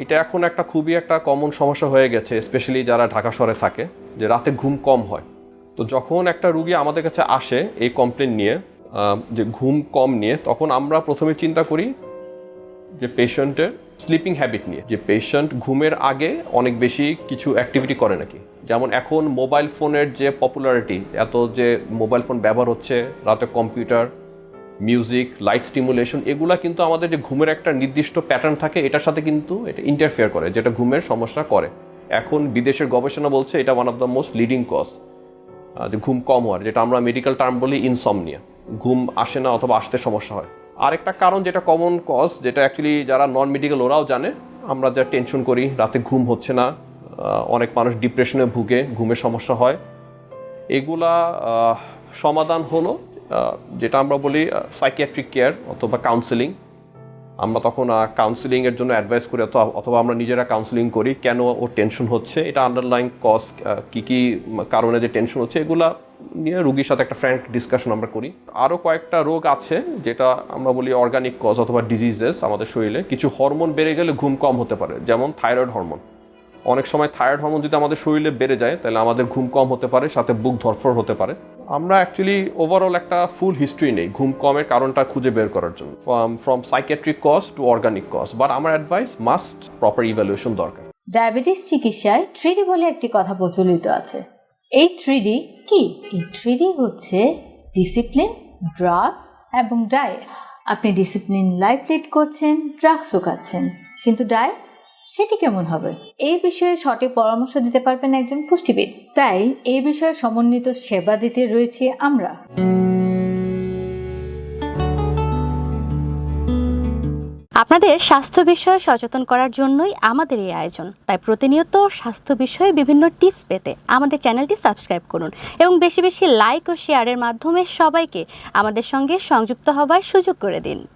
এটা এখন খুবই একটা কমন সমস্যা হয়ে গেছে, স্পেশালি যারা ঢাকা শহরে থাকে, যে রাতে ঘুম কম হয়। তো যখন একটা রুগী আমাদের কাছে আসে এই কমপ্লেন নিয়ে, যে ঘুম কম নিয়ে, তখন আমরা প্রথমে চিন্তা করি যে পেশেন্টের স্লিপিং হ্যাবিট নিয়ে, যে পেশেন্ট ঘুমের আগে অনেক বেশি কিছু অ্যাক্টিভিটি করে নাকি। যেমন এখন মোবাইল ফোনের যে পপুলারিটি, এত যে মোবাইল ফোন ব্যবহার হচ্ছে, রাতে কম্পিউটার, মিউজিক, লাইট স্টিমুলেশন, এগুলা কিন্তু আমাদের যে ঘুমের একটা নির্দিষ্ট প্যাটার্ন থাকে এটার সাথে কিন্তু এটা ইন্টারফেয়ার করে, যেটা ঘুমের সমস্যা করে। এখন বিদেশের গবেষণা বলছে এটা one of the most leading cause, যে ঘুম কম হওয়ার, যেটা আমরা মেডিকেল টার্ম বলি ইনসমনিয়া, ঘুম আসে না অথবা আসতে সমস্যা হয়। আরেকটা কারণ যেটা কমন কজ, যেটা অ্যাকচুয়ালি যারা নন মেডিকেল ওরাও জানে, আমরা যা টেনশন করি, রাতে ঘুম হচ্ছে না, অনেক মানুষ ডিপ্রেশনে ভুগে, ঘুমের সমস্যা হয়। এগুলা সমাধান হলো যেটা আমরা বলি সাইকিয়াট্রিক কেয়ার অথবা কাউন্সেলিং। আমরা তখন কাউন্সেলিংয়ের জন্য অ্যাডভাইস করি, অথবা আমরা নিজেরা কাউন্সেলিং করি, কেন ওর টেনশন হচ্ছে, এটা আন্ডারলাইং কজ কী কী কারণে যে টেনশন হচ্ছে, এগুলা নিয়ে রুগীর সাথে একটা ফ্র্যাঙ্ক ডিসকাশন আমরা করি। আরও কয়েকটা রোগ আছে যেটা আমরা বলি অর্গানিক কজ অথবা ডিজিজেস। আমাদের শরীরে কিছু হরমোন বেড়ে গেলে ঘুম কম হতে পারে, যেমন থাইরয়েড হরমোন। অনেক সময় থাইরয়েড হরমোন যদি আমাদের শরীরে বেড়ে যায়, তাহলে আমাদের ঘুম কম হতে পারে, সাথে বুক ধরফর হতে পারে। আমরা অ্যাকচুয়ালি ওভারঅল একটা ফুল হিস্ট্রি নেই ঘুম কমের কারণটা খুঁজে বের করার জন্য, from psychiatric cause to organic cause. But আমার অ্যাডভাইস, মাস্ট প্রপার ইভ্যালুয়েশন দরকার। ডায়াবেটিস চিকিৎসায় 3D বলে একটি কথা প্রচলিত আছে। এই 3D কি? এই 3D হচ্ছে ডিসিপ্লিন, ড্রাগ এবং ডায়েট। আপনি ডিসিপ্লিন লাইফ লিড করছেন, ড্রাগসও খাচ্ছেন, কিন্তু ডায়েট সেটি কেমন হবে? এই বিষয়ে সঠিক পরামর্শ দিতে পারবেন একজন পুষ্টিবিদ। তাই এই বিষয়ে সমন্বিত সেবা দিতে রয়েছি আমরা। আপনাদের স্বাস্থ্য বিষয়ে সচেতন করার জন্যই আমাদের এই আয়োজন। তাই প্রতিনিয়ত স্বাস্থ্য বিষয়ে বিভিন্ন টিপস পেতে আমাদের চ্যানেলটি সাবস্ক্রাইব করুন এবং বেশি বেশি লাইক ও শেয়ারের মাধ্যমে সবাইকে আমাদের সঙ্গে সংযুক্ত হবার সুযোগ করে দিন।